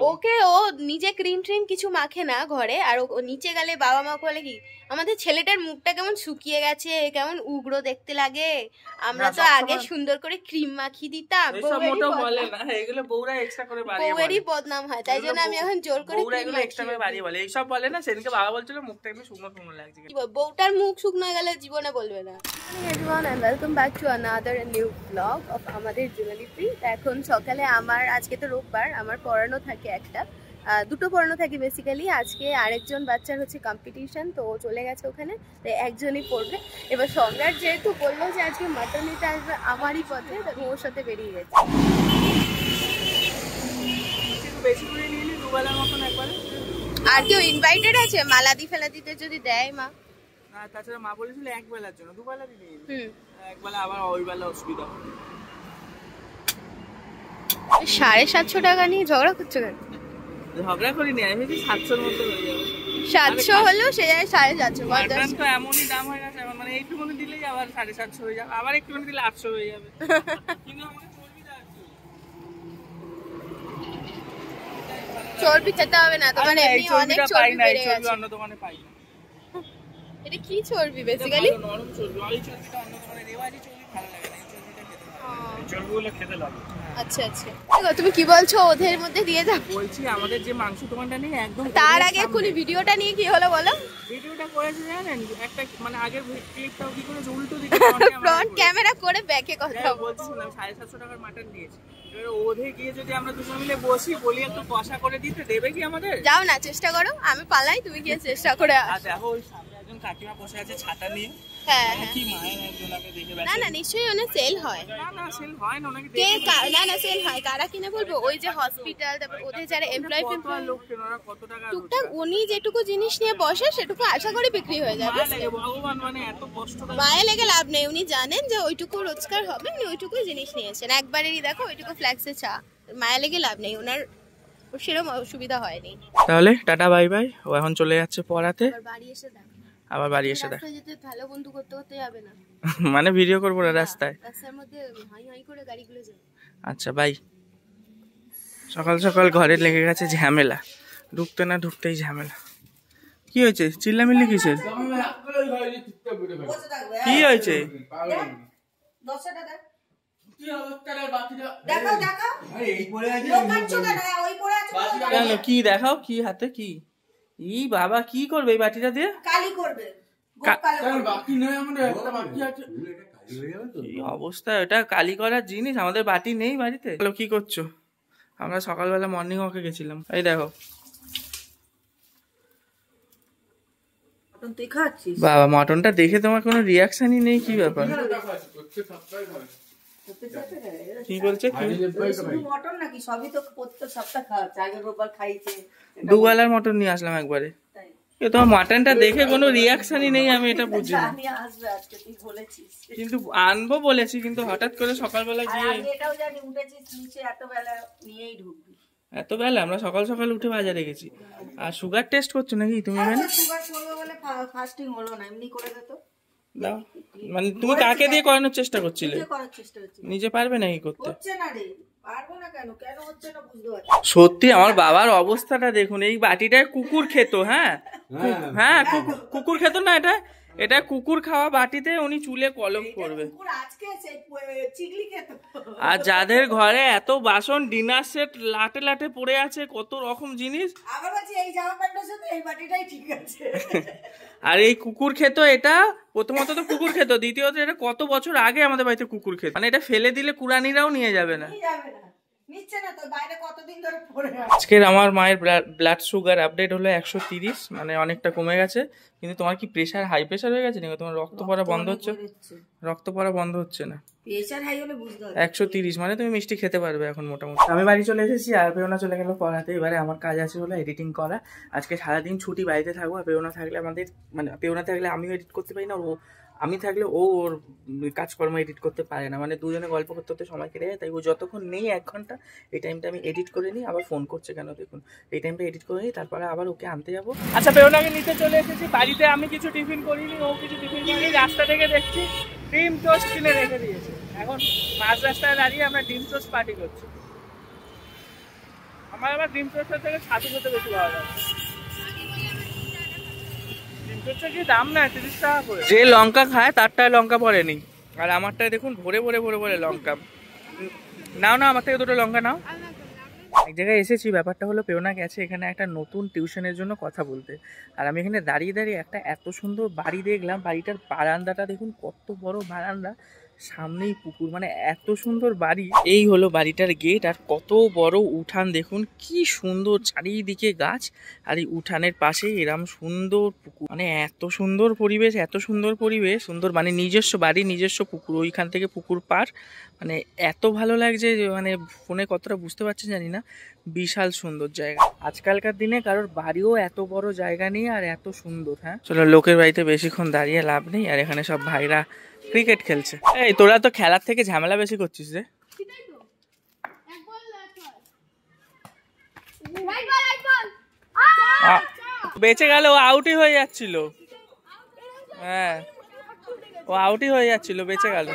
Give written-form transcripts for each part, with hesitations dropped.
ওকে ও নিজে cream trim কিছু মাখে না ঘরে, আর ও নিচে গেলে বাবা মা বলে কি আমাদের ছেলেটার মুখটা কেমন শুকিয়ে গেছে, কেমন উগ্র দেখতে লাগে, আমরা তো আগে সুন্দর করে ক্রিম মাখিয়ে দিতাম। বউয়েরই বদনাম হয়, তাই জন্য আমি এখন জোর করে এইসব বলে না। সেদিনকে বাবা বলছিল মুখটা একটু শুকনো শুকনো লাগছে। বউটার মুখ শুকনো গেলে জীবনে বলবে না। Welcome back to another new blog of আমাদের জুয়েলারি। এখন সকালে আমার, আজকে তো রোববার, আমার পড়ানো থাকে দুটো পড়ানো থাকে বেসিক্যালি। আজকে আরেকজন বাচ্চার হচ্ছে কম্পিটিশন, তো চলে গেছে ওখানে, তো একজনই পড়বে। এবার সম্রাট যেহেতু বললো যে আজকে মাটন নিতে আসবে আমারই পথে, তখন ওর সাথে বেরিয়ে গেছে। আর কেউ ইনভাইটেড আছে মালাদি ফেলাদিতে যদি দেয় মা? না, তাছাড়া মা বলেছিল এক বেলার জন্য, দুবেলা দিই এক বেলা, আবার ওই বেলা অসুবিধা হবে। 750 টাকা নিয়ে ঝগড়া করছো কেন? ঝগড়া করিনি, আমি ভেবেছি 700-র মধ্যে হয়ে যাবে। 700 হলো সে যায় 750। মাটন তো এমনই দাম হয়ে গেছে এখন, মানে এইটুকুনি দিলেই আবার 750 হয়ে যাবে, আবার একটুখানি দিলে 800 হয়ে যাবে। কিন্তু আমাকে চর্বি দাও, চর্বি খেতে হবে না তোমার, এমনি অনেক চর্বি বেড়ে গেছে। অন্য দোকানে পাই না। এটা কি চর্বি বেসিক্যালি? নরম চর্বি, ওই চর্বিটা অন্য দোকানে, রেওয়াজি চর্বি ভালো লাগে না, এই চর্বিটা খেতে ভালো। চর্বিগুলো খেতে লাগে। আচ্ছা আচ্ছা, তুমি কি বলছো? ওদের মধ্যে দিয়ে দাও। বলছি আমাদের যে মাংস দোকানটা নেই একদম, তার আগে এক্ষুনি ভিডিওটা নিয়ে কি হলো বলো? ভিডিওটা করেছে জানেন, একটা মানে আগের ক্লিপটাও কি করেছে উল্টো দিকে ফ্রন্ট ক্যামেরা করে ব্যাকে কথা বলছিলাম। 750 টাকার মাটন দিয়েছে। এবার ওধে গিয়ে যদি আমরা দুজন মিলে বসি, বলি একটু কষা করে দিতে, দেবে কি আমাদের? যাও না, চেষ্টা করো, আমি পালাই, তুমি গিয়ে চেষ্টা করে। দেখো ওই সামনে একজন কাকিমা বসে আছে ছাতা নিয়ে। হ্যাঁ কি মায়ের একজনকে দেখে না না, নিশ্চয়ই অনেক সেল হয়। না সেল হয় না, ওনাকে না না সেল হয়। কারা কিনে বলবো? ওই যে হসপিটাল, তারপর ওদের যারা এমপ্লয় লোক কেন, ওরা কত টাকা টুকটাক উনি যেটুকু জিনিস নিয়ে বসে সেটুকু আশা করি বিক্রি হয়ে যাবে। ভগবান, মানে এত কষ্ট মায়ে লেগে লাভ নেই, উনি জানেন যে ওইটুকু রোজগার হবে, উনি ওইটুকুই জিনিস নিয়েছেন একবারেরই। দেখো ওইটুকু ফ্ল্যাক্সে চা, মায়া লেগে লাভ নেই, ওনার সেরকম অসুবিধা হয়নি। তাহলে টাটা বাই বাই, ও এখন চলে যাচ্ছে পড়াতে। বাড়ি এসে দেখ, আবার বাড়ি এসে দেখ, ভালো বন্ধু করতে করতে যাবে না মানে ভিডিও করবো না রাস্তায়, রাস্তার মধ্যে হাই হাই করে গাড়িগুলো যাবে। আচ্ছা বাই। সকাল সকাল ঘরে লেগে গেছে ঝামেলা, ঢুকতে না ঢুকতেই ঝামেলা। কি হয়েছে? চিল্লামিল্লি কিসের? কি হয়েছে? কেন, কি দেখাও, কি হাতে কি? ই বাবা, কি করবে এই বাটিটা দিয়ে? কালি করবে। অবস্থা, এটা কালি করার জিনিস, আমাদের বাটি নেই বাড়িতে। কি করছো? আমরা সকালবেলা মর্নিং ওয়াকে গেছিলাম, এই দেখো। বাবা, মটনটা দেখে তোমার কোনো রিয়াকশনই নেই, কি ব্যাপার? কি বলছে? দুবেলার মটন নিয়ে আসলাম একবারে। তোমার মাটনটা দেখে কোনো রিয়াকশনই নেই, আমি এটা বুঝি না। কিন্তু আনবো বলেছি, কিন্তু হঠাৎ করে সকালবেলা গিয়ে এত বেলা, আমরা সকাল সকাল উঠে বাজারে গেছি। আর সুগার টেস্ট করছো নাকি তুমি? দাও, মানে তুমি কাকে দিয়ে করানোর চেষ্টা করছিলে? নিজে পারবে নাকি করতে? সত্যি আমার বাবার অবস্থাটা দেখুন, এই বাটিটায় কুকুর খেত। হ্যাঁ হ্যাঁ, কুকুর খেত না, এটা কুকুর খাওয়া বাটিতে উনি চুলে কলম করবে। আর যাদের ঘরে এত বাসন, ডিনার সেট লাটে লাটে পড়ে আছে, কত রকম জিনিস, আর এই কুকুর খেত। এটা প্রথমত তো কুকুর খেত, দ্বিতীয়ত এটা কত বছর আগে আমাদের বাড়িতে কুকুর খেত, মানে এটা ফেলে দিলে কুরানিরাও নিয়ে যাবে না। আজকের আমার মায়ের ব্লাড সুগার আপডেট হলো 130, মানে অনেকটা কমে গেছে। কিন্তু তোমার কি প্রেশার, হাই প্রেশার হয়ে গেছে নাকি? তোমার রক্ত পড়া বন্ধ হচ্ছে? রক্ত পড়া বন্ধ হচ্ছে না। 130, মানে তুমি মিষ্টি খেতে পারবে এখন মোটামুটি। আমি বাড়ি চলে এসেছি, আর পেওনা চলে গেল পড়াতে। এবারে আমার কাজ আছে হলো এডিটিং করা। আজকে সারাদিন ছুটি, বাড়িতে থাকবো। আর পেওনা থাকলে আমাদের, মানে পেওনা থাকলে আমিও এডিট করতে পারি না, আমি থাকলে ও ওর কাজকর্ম এডিট করতে পারে না, মানে দুজনে গল্প করতে করতে সময় কেটে যায়। তাই ও যতক্ষণ নেই 1 ঘন্টা, এই টাইমটা আমি এডিট করে নিই। আবার ফোন করছে কেন দেখুন, এই টাইমটা এডিট করে নিই, তারপরে আবার ওকে আনতে যাবো। আচ্ছা, পেওনাকে নিতে চলে এসেছি বাড়িতে। আমি কিছু টিফিন করিনি, ও কিছু টিফিন করিনি। রাস্তা থেকে দেখছি ডিম টোস্ট কিনে রেখে দিয়েছে। এখন মাঝ রাস্তায় দাঁড়িয়ে আমরা ডিম টোস্ট পার্টি করছি। আমার আবার ডিম চচ্চড় থেকে ছাতু খেতে বেশি ভালো লাগে। ডিম চচ্চড় কি দাম না 30 টাকা করে। যে লঙ্কা খায় তারটায় লঙ্কা পড়েনি, আর আমারটায় দেখুন ভরে ভরে ভরে ভরে লঙ্কা। নাও না আমার থেকে দুটো লঙ্কা নাও। এক জায়গায় এসেছি, ব্যাপারটা হলো পেওনা গেছে এখানে একটা নতুন টিউশনের জন্য কথা বলতে, আর আমি এখানে দাঁড়িয়ে দাঁড়িয়ে একটা এত সুন্দর বাড়ি দেখলাম। বাড়িটার বারান্দাটা দেখুন, কত বড় বারান্দা, সামনেই পুকুর, মানে এত সুন্দর বাড়ি। এই হলো বাড়িটার গেট, আর কত বড় উঠান দেখুন, কি সুন্দর চারিদিকে গাছ, আর এই উঠানের পাশেই এরম সুন্দর পুকুর, মানে এত সুন্দর পরিবেশ, এত সুন্দর পরিবেশ, সুন্দর মানে নিজস্ব বাড়ি নিজস্ব পুকুর, ওইখান থেকে পুকুর পার, মানে এত ভালো লাগছে যে মানে ফোনে কতটা বুঝতে পারছেন জানি না, বিশাল সুন্দর জায়গা। আজকালকার দিনে কারোর বাড়িও এত বড় জায়গা নেই আর এত সুন্দর। হ্যাঁ চলো, লোকের বাড়িতে বেশিক্ষণ দাঁড়িয়ে লাভ নেই, আর এখানে সব ভাইরা ক্রিকেট খেলছে। এই তোরা তো খেলার থেকে ঝামেলা বেশি করছিস রে। বেঁচে গেল, ও আউটই হয়ে যাচ্ছিল। হ্যাঁ ও আউটই হয়ে যাচ্ছিল, বেঁচে গেল।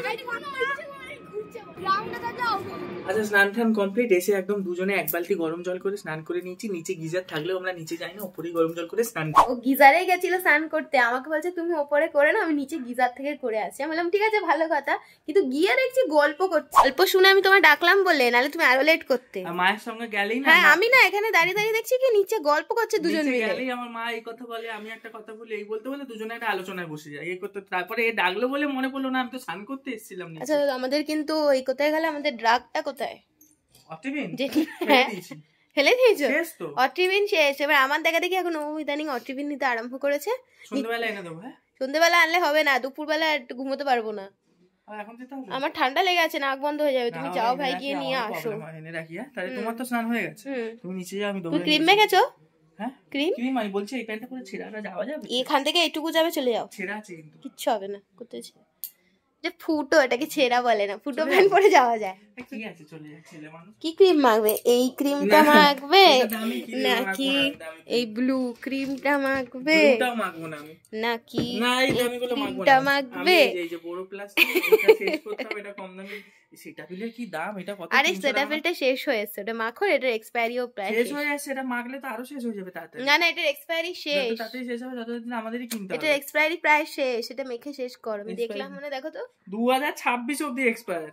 আচ্ছা স্নান টান কমপ্লিট, এসে একদম দুজনে এক বালতি গরম জল করে স্নান করে নিয়েছি। নিচে গিজার থাকলেও আমরা নিচে যাই না, উপরেই গরম জল করে স্নান করি। ও গিজারে গেছিল স্নান করতে, আমাকে বলছে তুমি ওপরে করে না, আমি নিচে গিজার থেকে করে আসি। আমি বললাম ঠিক আছে ভালো কথা, কিন্তু গিয়ে দেখছি গল্প করছে। গল্প শুনে আমি তোমায় ডাকলাম বলে, নাহলে তুমি আরো লেট করতে। মায়ের সঙ্গে গেলেই না। হ্যাঁ আমি না এখানে দাঁড়িয়ে দাঁড়িয়ে দেখছি কি নিচে গল্প করছে দুজন মিলে। গেলেই আমার মা এই কথা বলে, আমি একটা কথা বলি, এই বলতে বলে দুজনে একটা আলোচনায় বসে যায়। এই করতে তারপরে এ ডাকলো বলে মনে পড়লো না আমি তো স্নান করতে এসেছিলাম। আচ্ছা আমাদের কিন্তু এই কোথায় গেলে, আমাদের ড্রাগটা কোথায়? ফেলে দিয়েছো? অট্রিবিন শেষ। এবার আমার দেখা দেখি এখন ও ইদানিং অট্রিবিন নিতে আরম্ভ করেছে। সন্ধ্যেবেলা এনে দেবো। হ্যাঁ সন্ধ্যেবেলা আনলে হবে না, দুপুরবেলা একটু ঘুমোতে পারবো না, আমার ঠান্ডা লেগে আছে, নাক বন্ধ হয়ে যাবে। তুমি যাও ভাই গিয়ে নিয়ে আসো। তাহলে তোমার তো স্নান হয়ে গেছে, তুমি নিচে যাও, আমি তুমি ক্রিম মেখেছো? হ্যাঁ ক্রিম আমি বলছি এই প্যান্টটা পরে ছেঁড়াটা যাওয়া যাবে? এখান থেকে এইটুকু যাবে, চলে যাও। ছেঁড়া আছে কিন্তু কিচ্ছু হবে না, কোথায় যে ফুটো, এটাকে ছেঁড়া বলে না, ফুটো প্যান্ট পরে যাওয়া যায়। ঠিক আছে চলে যাক, ছেলে মানুষ। কি ক্রিম মাখবে? এই ক্রিমটা মাখবে নাকি এই ব্লু ক্রিমটা মাখবে? ব্লুটাও মাখবো না আমি, নাকি না এই দামিগুলো মাখবো না, মাখবে এই যে বড় প্লাস্টিক এটা শেষ করতে হবে, এটা কম দামি। সেটাফিলের কি দাম, এটা কত? আরে সেটাফিলটা শেষ হয়েছে, ওটা মাখো, এটার এক্সপায়ারিও প্রায় শেষ হয়ে যাচ্ছে। এটা মাখলে তো আরো শেষ হয়ে যাবে তাড়াতাড়ি। না না এটার এক্সপায়ারি শেষ, তাড়াতাড়ি শেষ হবে ততদিন আমাদেরই কিনতে হবে। এটার এক্সপায়ারি প্রায় শেষ, এটা মেখে শেষ কর। আমি দেখলাম, মানে দেখো তো 2026 অবধি এক্সপায়ার।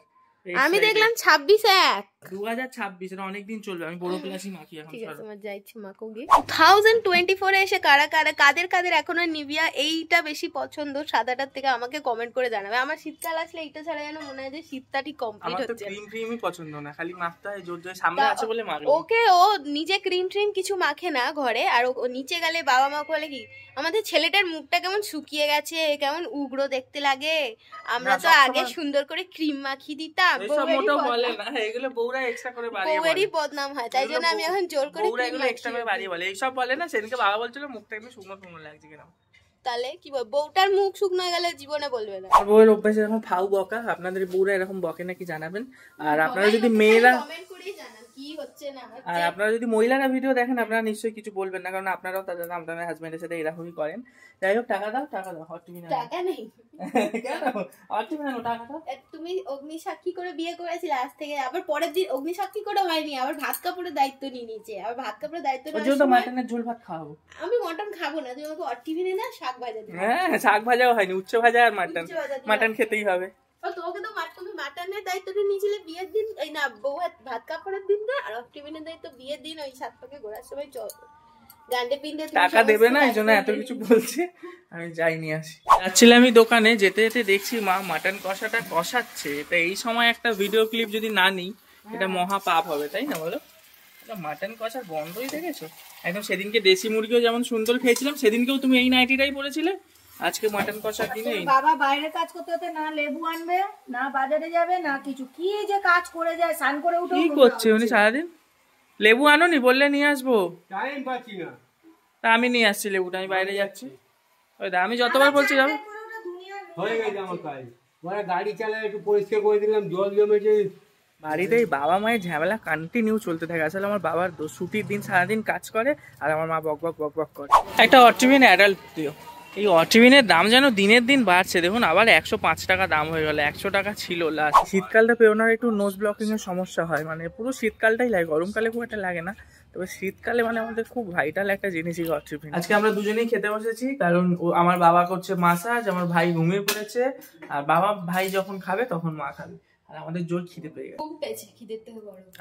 আমি দেখলাম 26/1 2026, এটা অনেকদিন চলবে। আমি বড় প্লাসই মাখি এখন। ঠিক আছে তোমার যা ইচ্ছে মাখো গিয়ে। 2024 এ এসে কারা কারা কাদের কাদের এখনো নিভিয়া এইটা বেশি পছন্দ সাদাটার থেকে আমাকে কমেন্ট করে জানাবে। আমার শীতকাল আসলে এইটা ছাড়া যেন মনে হয় যে শীতটাই কমপ্লিট হচ্ছে। আমার তো ক্রিম ক্রিমই পছন্দ না, খালি মাখতে হয় জোর জোর, সামনে আছে বলে মাখি। ওকে ও নিজে ক্রিম ট্রিম কিছু মাখে না ঘরে, আর ও নিচে গেলে বাবা মা বলে কি আমাদের ছেলেটার মুখটা কেমন শুকিয়ে গেছে, কেমন উগ্র দেখতে লাগে, আমরা তো আগে সুন্দর করে ক্রিম মাখিয়ে দিতাম। এগুলো বউরা এক্সট্রা করে বাড়িয়ে বলে, বউয়েরই বদনাম হয়, তাই জন্য আমি এখন জোর করে বউরা এগুলো এক্সট্রা করে বাড়িয়ে বলে। এইসব বলে না, সেদিনকে বাবা বলছিল মুখটা একটু শুকনো শুকনো লাগছে কেন। তাহলে কি বল, বউটার মুখ শুকনো গেলে জীবনে বলবে না। বউয়ের অভ্যাস এরকম ফাউ বকা, আপনাদের বউরা এরকম বকে নাকি জানাবেন। আর আপনারা যদি মেয়েরা কমেন্ট করেই জানান কি হচ্ছে না হচ্ছে। আর আপনারা যদি মহিলারা ভিডিও দেখেন আপনারা নিশ্চয়ই কিছু বলবেন না, কারণ আপনারাও তাদের আপনাদের হাজবেন্ডের সাথে এরকমই করেন। যাই হোক টাকা দাও, টাকা দাও, হট টিভি না টাকা নেই কেন? হট টিভি না, টাকা দাও। তুমি অগ্নি সাক্ষী করে বিয়ে করেছিলে, আজ থেকে আবার পরের দিন অগ্নি সাক্ষী করে হয়নি, আবার ভাত কাপড়ের দায়িত্ব নিয়ে নিয়েছে। আবার ভাত কাপড়ের দায়িত্ব নেওয়ার সময় মাটনের ঝোল ভাত খাওয়াবো। আমি মটন খাবো না, তুমি আমাকে হট টিভি নে না, শাক ভাজা দিও। হ্যাঁ শাক ভাজাও হয়নি, উচ্চ ভাজা আর মাটন, মাটন খেতেই হবে। তোমাকে তো তুমি মাটনের দায়িত্বটা নিয়েছিলে বিয়ের দিন, এই না বউ ভাত কাপড়ের দিন না, আর হট টিভির দায়িত্ব বিয়ের দিন ওই সাত পাকে ঘোরার সময় টাকা দেবে না, এই জন্য এত কিছু বলছে। আমি যাই নিয়ে আসি। যাচ্ছিলাম আমি দোকানে, যেতে যেতে দেখছি মা মাটন কষাটা কষাচ্ছে। এটা এই সময় একটা ভিডিও ক্লিপ যদি না নিই এটা মহা পাপ হবে, তাই না বলো? এটা মাটন কষা বন্ধই দেখেছো একদম। সেদিনকে দেশি মুরগিও যেমন সুন্দর খেয়েছিলাম, সেদিনকেও তুমি এই নাইটিটাই পরেছিলে, আজকে মাটন কষা কিনে। বাবা বাইরে কাজ করতে হতে না লেবু আনবে, না বাজারে যাবে, না কিছু, কি যে কাজ করে যায়, স্নান করে উঠে কি করছে উনি সারাদিন? লেবু আনোনি, বললে নিয়ে আসবো, টাইম পাচ্ছি না। তা আমি নিয়ে আসছি লেবুটা, আমি বাইরে যাচ্ছি। ওই দা আমি যতবার বলছি যাবো। হয়ে গেছে আমার কাজ, মানে গাড়ি চালায় একটু পরিষ্কার করে দিলাম, জল জমেছে বাড়িতে। বাবা মায়ের ঝামেলা কন্টিনিউ চলতে থাকে। আসলে আমার বাবার ছুটির দিন সারাদিন কাজ করে, আর আমার মা বক বক বক বক করে। একটা অটিভিন অ্যাডাল্ট দিও। এই অটিভিনের দাম যেন দিনের দিন বাড়ছে, দেখুন আবার 105 টাকা দাম হয়ে গেল, 100 টাকা ছিল লাস্ট। শীতকালটা পেরোনোর একটু নোজ ব্লকিং এর সমস্যা হয়, মানে পুরো শীতকালটাই লাগে, গরমকালে খুব একটা লাগে না, তবে শীতকালে মানে আমাদের খুব ভাইটাল একটা জিনিসই অটিভিন। আজকে আমরা দুজনেই খেতে বসেছি, কারণ আমার বাবা করছে মাসাজ, আমার ভাই ঘুমিয়ে পড়েছে, আর বাবা ভাই যখন খাবে তখন মা খাবে, আর আমাদের জোর খিদে পেয়ে গেছে।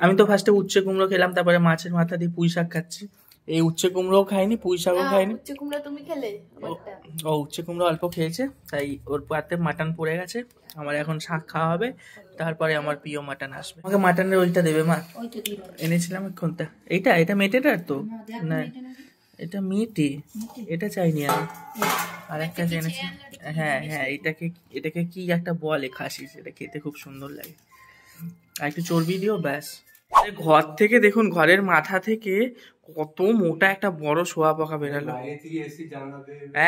আমি তো ফার্স্টে উচ্ছে কুমড়ো খেলাম, তারপরে মাছের মাথা দিয়ে পুঁই শাক খাচ্ছি। এই উচ্ছে কুমড়োও খাইনি, পুঁই শাকও খাইনি। উচ্ছে কুমড়া তুমি খেলে? ও উচ্ছে কুমড়ো অল্প খেয়েছে, তাই ওর পাতে মাটন পড়ে গেছে। আমার এখন শাক খাওয়া হবে, তারপরে আমার প্রিয় মাটন আসবে। আমাকে মাটনের ওইটা দেবে মা, এনেছিলাম এক্ষণটা। এটা মেটেটার তো না, এটা মিটি, এটা চাইনি আমি। আর একটা জেনেছি, হ্যাঁ হ্যাঁ, এটাকে কি একটা বলে, খাসি, সেটা খেতে খুব সুন্দর লাগে। আর একটু চর্বি দিও ব্যাস। ঘর থেকে দেখুন, ঘরের মাথা থেকে কত মোটা একটা বড় শুঁয়াপোকা বেরালো,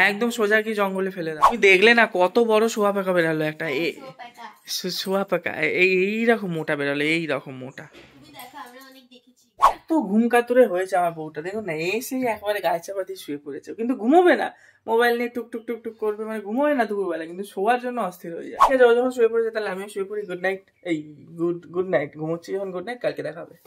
একদম সোজা কি জঙ্গলে ফেলে দাও। তুমি দেখলে না কত বড় শুঁয়াপোকা বেরালো, একটা শুঁয়াপোকা এইরকম মোটা বেরালো, এইরকম মোটা। এত ঘুম কাতুরে হয়েছে আমার বউটা, দেখুন না, এসে একবারে গায়ে চাপা দিয়ে শুয়ে পড়েছে, কিন্তু ঘুমোবে না, মোবাইল নিয়ে টুক টুক টুক টুক করবে, মানে ঘুমোবে না দুপুরবেলা, কিন্তু শোয়ার জন্য অস্থির হয়ে যায়। ঠিক আছে, যখন শুয়ে পড়েছে তাহলে আমিও শুয়ে পড়ি। গুড নাইট, এই গুড নাইট, ঘুমোচ্ছি যখন গুড নাইট, কালকে দেখা হবে।